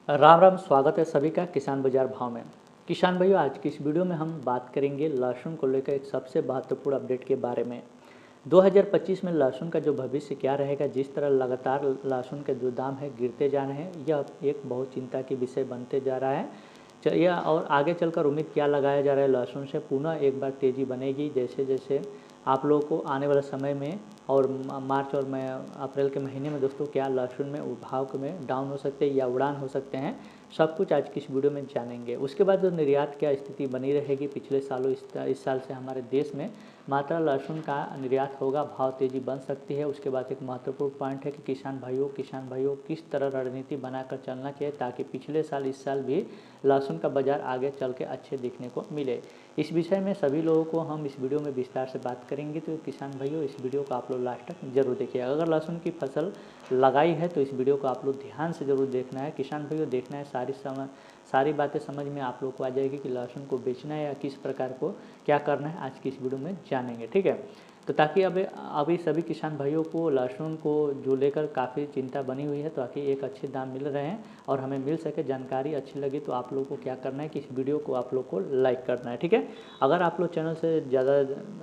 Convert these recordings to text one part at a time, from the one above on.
राम राम, स्वागत है सभी का किसान बाजार भाव में। किसान भाइयों, आज की इस वीडियो में हम बात करेंगे लहसुन को लेकर एक सबसे महत्वपूर्ण अपडेट के बारे में। 2025 में लहसुन का जो भविष्य क्या रहेगा, जिस तरह लगातार लहसुन के जो दाम है गिरते जा रहे हैं, यह एक बहुत चिंता की विषय बनते जा रहा है। चलिए, और आगे चलकर उम्मीद क्या लगाया जा रहा है, लहसुन से पुनः एक बार तेज़ी बनेगी जैसे जैसे आप लोगों को आने वाले समय में और मार्च और अप्रैल के महीने में दोस्तों क्या लहसुन में भाव में डाउन हो सकते हैं या उड़ान हो सकते हैं, सब कुछ आज की इस वीडियो में जानेंगे। उसके बाद जो निर्यात क्या स्थिति बनी रहेगी पिछले सालों इस साल से हमारे देश में मात्रा लहसुन का निर्यात होगा, भाव तेज़ी बन सकती है। उसके बाद एक महत्वपूर्ण पॉइंट है कि किसान भाइयों किस तरह रणनीति बनाकर चलना चाहिए ताकि पिछले साल इस साल भी लहसुन का बाज़ार आगे चल के अच्छे दिखने को मिले। इस विषय में सभी लोगों को हम इस वीडियो में विस्तार से बात करेंगे, तो किसान भाइयों इस वीडियो को आप लोग लास्ट तक जरूर देखिए। अगर लहसुन की फसल लगाई है तो इस वीडियो को आप लोग ध्यान से ज़रूर देखना है। किसान भाइयों, देखना है सारी बातें समझ में आप लोग को आ जाएगी कि लहसुन को बेचना है या किस प्रकार को क्या करना है, आज की इस वीडियो में जानेंगे, ठीक है। तो ताकि अभी सभी किसान भाइयों को लहसुन को जो लेकर काफ़ी चिंता बनी हुई है, ताकि एक अच्छे दाम मिल रहे हैं और हमें मिल सके, जानकारी अच्छी लगी तो आप लोगों को क्या करना है कि इस वीडियो को आप लोग को लाइक करना है, ठीक है। अगर आप लोग चैनल से ज़्यादा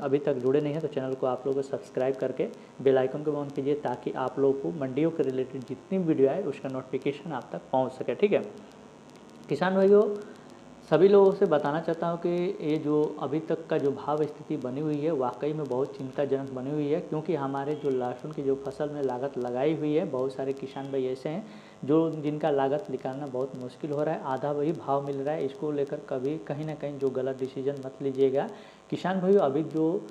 अभी तक जुड़े नहीं हैं तो चैनल को आप लोग सब्सक्राइब करके बेल आइकन को ऑन कीजिए ताकि आप लोग को मंडियों के रिलेटेड जितनी वीडियो आए उसका नोटिफिकेशन आप तक पहुँच सके, ठीक है। किसान भाइयों, सभी लोगों से बताना चाहता हूँ कि ये जो अभी तक का जो भाव स्थिति बनी हुई है वाकई में बहुत चिंताजनक बनी हुई है, क्योंकि हमारे जो लहसुन की जो फसल में लागत लगाई हुई है, बहुत सारे किसान भाई ऐसे हैं जो जिनका लागत निकालना बहुत मुश्किल हो रहा है, आधा वही भाव मिल रहा है। इसको लेकर कभी कहीं ना कहीं जो गलत डिसीजन मत लीजिएगा। किसान भाइयों, अभी जो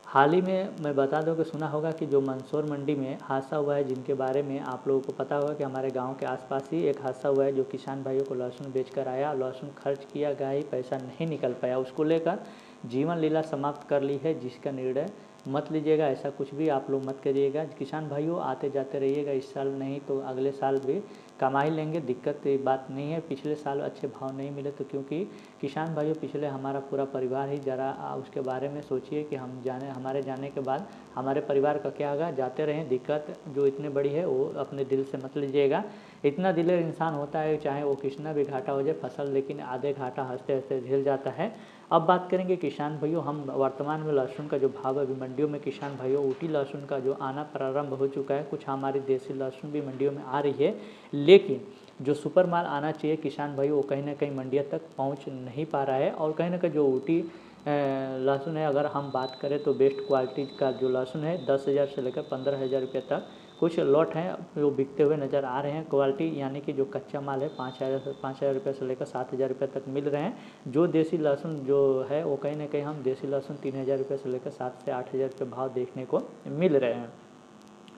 हाल ही में मैं बता दूं कि सुना होगा कि जो मंदसौर मंडी में हादसा हुआ है, जिनके बारे में आप लोगों को पता होगा कि हमारे गांव के आसपास ही एक हादसा हुआ है, जो किसान भाइयों को लहसुन बेचकर आया, लहसुन खर्च किया गया ही पैसा नहीं निकल पाया, उसको लेकर जीवन लीला समाप्त कर ली है, जिसका निर्णय मत लीजिएगा। ऐसा कुछ भी आप लोग मत करिएगा। किसान भाइयों, आते जाते रहिएगा, इस साल नहीं तो अगले साल भी कमा ही लेंगे, दिक्कत बात नहीं है। पिछले साल अच्छे भाव नहीं मिले तो क्योंकि किसान भाइयों पिछले हमारा पूरा परिवार ही ज़रा उसके बारे में सोचिए कि हमारे जाने के बाद हमारे परिवार का क्या होगा। जाते रहें, दिक्कत जो इतनी बड़ी है वो अपने दिल से मत लीजिएगा। इतना दिलेर इंसान होता है, चाहे वो कितना भी घाटा हो जाए फसल, लेकिन आधे घाटा हंसते हंसते झेल जाता है। अब बात करेंगे किसान भाइयों, हम वर्तमान में लहसुन का जो भाव है अभी मंडियों में, किसान भाइयों ऊटी लहसुन का जो आना प्रारंभ हो चुका है, कुछ हमारी देसी लहसुन भी मंडियों में आ रही है, लेकिन जो सुपर माल आना चाहिए किसान भाइयों वो कहीं ना कहीं मंडियों तक पहुंच नहीं पा रहा है। और कहीं ना कहीं जो ऊटी लहसुन है, अगर हम बात करें तो बेस्ट क्वालिटी का जो लहसुन है 10,000 से लेकर 15,000 रुपये तक कुछ लॉट हैं जो बिकते हुए नज़र आ रहे हैं। क्वालिटी यानी कि जो कच्चा माल है 5,000 रुपये से लेकर 7,000 रुपये तक मिल रहे हैं। जो देसी लहसुन जो है वो कहीं ना कहीं हम देसी लहसुन 3,000 रुपये से लेकर 7 से 8,000 रुपये भाव देखने को मिल रहे हैं,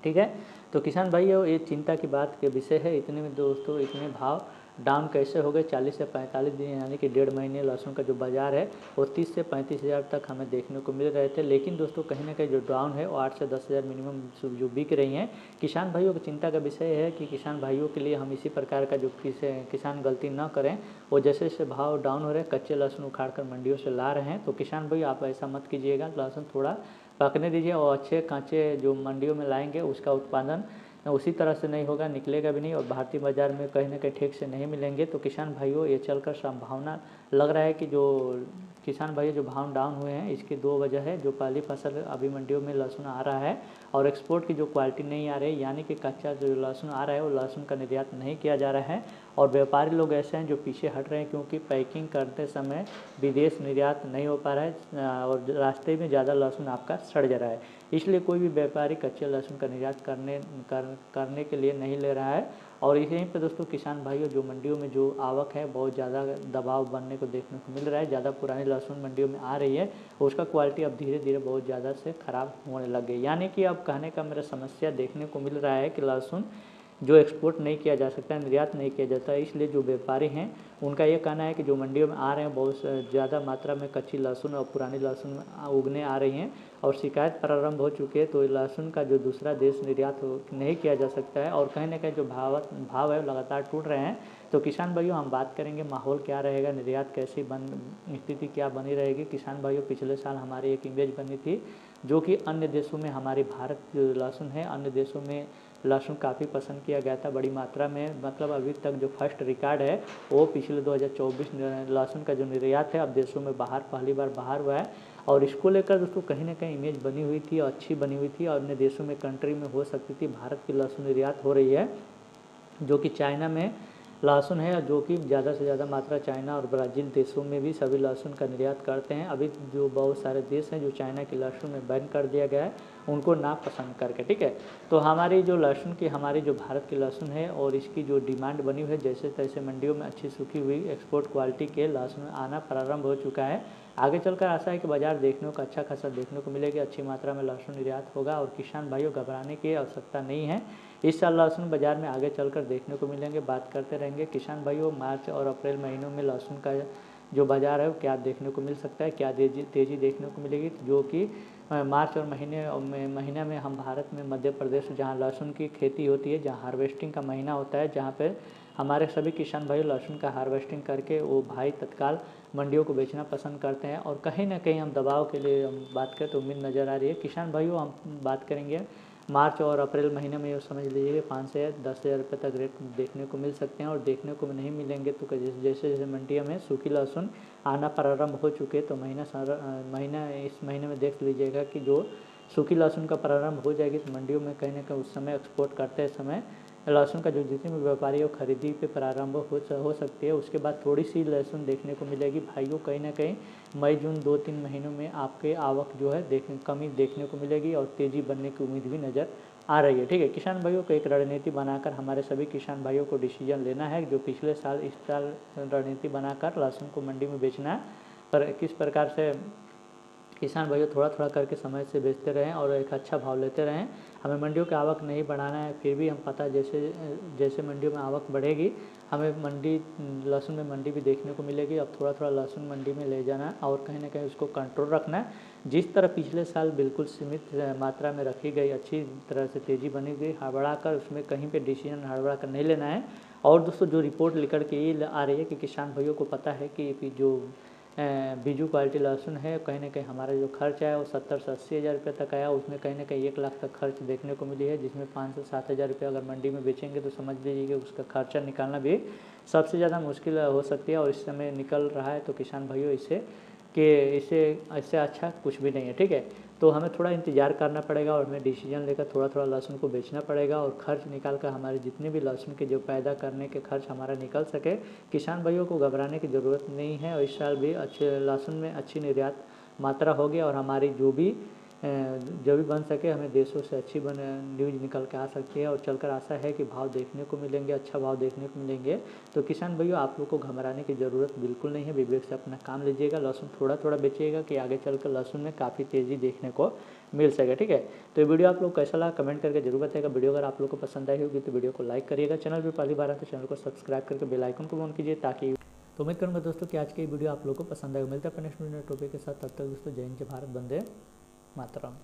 ठीक है। तो किसान भाई ये चिंता की बात के विषय है। इतने में दोस्तों इतने भाव डाउन कैसे हो गए? 40 से 45 दिन यानी कि 1.5 महीने लहसुन का जो बाज़ार है वो 30 से 35,000 तक हमें देखने को मिल रहे थे, लेकिन दोस्तों कहीं ना कहीं जो डाउन है वो 8 से 10,000 मिनिमम जो बिक रही हैं। किसान भाइयों की चिंता का विषय है कि किसान भाइयों के लिए हम इसी प्रकार का जो किसान गलती न करें, वो जैसे जैसे भाव डाउन हो रहे हैं कच्चे लहसुन उखाड़ कर मंडियों से ला रहे हैं। तो किसान भाई आप ऐसा मत कीजिएगा, लहसुन थोड़ा पकने दीजिए और अच्छे कांचे जो मंडियों में लाएंगे उसका उत्पादन उसी तरह से नहीं होगा, निकलेगा भी नहीं और भारतीय बाज़ार में कहीं ना कहीं ठीक से नहीं मिलेंगे। तो किसान भाइयों ये चलकर संभावना लग रहा है कि जो किसान भाइयों जो भाव डाउन हुए हैं इसकी दो वजह है। जो पहली फसल अभी मंडियों में लहसुन आ रहा है और एक्सपोर्ट की जो क्वालिटी नहीं आ रही है, यानी कि कच्चा जो लहसुन आ रहा है वो लहसुन का निर्यात नहीं किया जा रहा है। और व्यापारी लोग ऐसे हैं जो पीछे हट रहे हैं, क्योंकि पैकिंग करते समय विदेश निर्यात नहीं हो पा रहा है और रास्ते में ज़्यादा लहसुन आपका सड़ जा रहा है, इसलिए कोई भी व्यापारी कच्चे लहसुन का निर्यात करने के लिए नहीं ले रहा है। और यहीं पे दोस्तों किसान भाइयों जो मंडियों में जो आवक है बहुत ज़्यादा दबाव बनने को देखने को मिल रहा है। ज़्यादा पुरानी लहसुन मंडियों में आ रही है, उसका क्वालिटी अब धीरे धीरे बहुत ज़्यादा से ख़राब होने लग गई। यानी कि अब कहने का मेरा समस्या देखने को मिल रहा है कि लहसुन जो एक्सपोर्ट नहीं किया जा सकता, निर्यात नहीं किया जाता, इसलिए जो व्यापारी हैं उनका ये कहना है कि जो मंडियों में आ रहे हैं बहुत ज़्यादा मात्रा में कच्ची लहसुन और पुरानी लहसुन उगने आ रही हैं और शिकायत प्रारंभ हो चुकी है। तो लहसुन का जो दूसरा देश निर्यात नहीं किया जा सकता है और कहीं ना कहीं जो भाव है लगातार टूट रहे हैं। तो किसान भाइयों हम बात करेंगे माहौल क्या रहेगा, निर्यात कैसी स्थिति क्या बनी रहेगी। किसान भाइयों पिछले साल हमारी एक इमेज बनी थी जो कि अन्य देशों में हमारी भारत जो लहसुन है अन्य देशों में लहसुन काफ़ी पसंद किया गया था बड़ी मात्रा में। मतलब अभी तक जो फर्स्ट रिकॉर्ड है वो पिछले 2024 लहसुन का जो निर्यात है अब देशों में बाहर पहली बार बाहर हुआ है। और इसको लेकर दोस्तों कहीं ना कहीं इमेज बनी हुई थी और अच्छी बनी हुई थी और अन्य देशों में कंट्री में हो सकती थी। भारत की लहसुन निर्यात हो रही है जो कि चाइना में लहसुन है, जो कि ज़्यादा से ज़्यादा मात्रा चाइना और ब्राज़ील देशों में भी सभी लहसुन का निर्यात करते हैं। अभी जो बहुत सारे देश हैं जो चाइना की लहसुन में बैन कर दिया गया है उनको ना पसंद करके, ठीक है। तो हमारी जो लहसुन की हमारी जो भारत की लहसुन है और इसकी जो डिमांड बनी हुई है, जैसे तैसे मंडियों में अच्छी सूखी हुई एक्सपोर्ट क्वालिटी के लहसुन आना प्रारंभ हो चुका है। आगे चलकर आशा है कि बाजार देखने को अच्छा खासा देखने को मिलेगी, अच्छी मात्रा में लहसुन निर्यात होगा और किसान भाइयों घबराने की आवश्यकता नहीं है। इस साल लहसुन बाजार में आगे चलकर देखने को मिलेंगे, बात करते रहेंगे। किसान भाइयों मार्च और अप्रैल महीनों में लहसुन का जो बाज़ार है वो क्या देखने को मिल सकता है, क्या तेज़ी देखने को मिलेगी, जो कि मार्च और महीने में हम भारत में मध्य प्रदेश जहाँ लहसुन की खेती होती है, जहाँ हार्वेस्टिंग का महीना होता है, जहाँ पे हमारे सभी किसान भाई लहसुन का हार्वेस्टिंग करके वो भाई तत्काल मंडियों को बेचना पसंद करते हैं। और कहीं ना कहीं हम दबाव के लिए हम बात करें तो उम्मीद नज़र आ रही है। किसान भाइयों हम बात करेंगे मार्च और अप्रैल महीने में, ये समझ लीजिए 5 से 10,000 रुपये तक रेट देखने को मिल सकते हैं। और देखने को नहीं मिलेंगे तो जैसे जैसे मंडियों में सूखी लहसुन आना प्रारंभ हो चुके तो महीना इस महीने में देख लीजिएगा कि जो सूखी लहसुन का प्रारंभ हो जाएगी तो मंडियों में कहीं ना कहीं उस समय एक्सपोर्ट करते समय लहसुन का जो जितने भी व्यापारी हो खरीदी पे प्रारंभ हो सकती है। उसके बाद थोड़ी सी लहसुन देखने को मिलेगी भाइयों, कहीं ना कहीं मई जून 2-3 महीनों में आपके आवक जो है कमी देखने को मिलेगी और तेज़ी बनने की उम्मीद भी नज़र आ रही है, ठीक है। किसान भाइयों को एक रणनीति बनाकर हमारे सभी किसान भाइयों को डिसीजन लेना है जो पिछले साल इस साल रणनीति बनाकर लहसुन को मंडी में बेचना है। पर किस प्रकार से किसान भाइयों थोड़ा थोड़ा करके समय से बेचते रहें और एक अच्छा भाव लेते रहें। हमें मंडियों की आवक नहीं बढ़ाना है, फिर भी हम पता जैसे जैसे मंडियों में आवक बढ़ेगी हमें मंडी लहसुन में मंडी भी देखने को मिलेगी। अब थोड़ा थोड़ा लहसुन मंडी में ले जाना और कहीं ना कहीं उसको कंट्रोल रखना है। जिस तरह पिछले साल बिल्कुल सीमित मात्रा में रखी गई, अच्छी तरह से तेज़ी बनी गई, हड़बड़ा कर उसमें कहीं पर डिसीजन हड़बड़ा कर नहीं लेना है। और दोस्तों जो रिपोर्ट लेकर के ये आ रही है कि किसान भाइयों को पता है कि जो बीजू क्वालिटी लहसुन है कहीं ना कहीं हमारा जो खर्च है वो 70 से 80 हज़ार रुपये तक आया, उसमें कहीं ना कहीं 1 लाख तक खर्च देखने को मिली है, जिसमें 5 से 7 हज़ार रुपये अगर मंडी में बेचेंगे तो समझ लीजिए कि उसका खर्चा निकालना भी सबसे ज़्यादा मुश्किल हो सकती है। और इस समय निकल रहा है तो किसान भाइयों इससे अच्छा कुछ भी नहीं है, ठीक है। तो हमें थोड़ा इंतज़ार करना पड़ेगा और हमें डिसीजन लेकर थोड़ा थोड़ा लहसुन को बेचना पड़ेगा और खर्च निकाल कर हमारे जितने भी लहसुन के जो पैदा करने के खर्च हमारा निकल सके। किसान भाइयों को घबराने की ज़रूरत नहीं है और इस साल भी अच्छे लहसुन में अच्छी निर्यात मात्रा होगी और हमारी जो भी बन सके हमें देशों से अच्छी न्यूज़ निकल के आ सकती है। और चलकर आशा है कि भाव देखने को मिलेंगे, अच्छा भाव देखने को मिलेंगे। तो किसान भाइयों आप लोग को घबराने की ज़रूरत बिल्कुल नहीं है, विवेक से अपना काम लीजिएगा, लहसुन थोड़ा थोड़ा बेचिएगा कि आगे चलकर लहसुन में काफ़ी तेज़ी देखने को मिल सके, ठीक है। तो ये वीडियो आप लोग कैसा लगा कमेंट करके जरूर बताइएगा। वीडियो अगर आप लोग को पसंद आई होगी तो वीडियो को लाइक करिएगा, चैनल पर पहली बार है तो चैनल को सब्सक्राइब करके बेल आइकन को ऑन कीजिए ताकि। तो उम्मीद करूँगा दोस्तों कि आज की वीडियो आप लोगों को पसंद आएगा। मिलते हैं अपने नेक्स्ट वीडियो टॉपिक के साथ, तब तक दोस्तों जय हिंद, जय भारत, वंदे मातरम।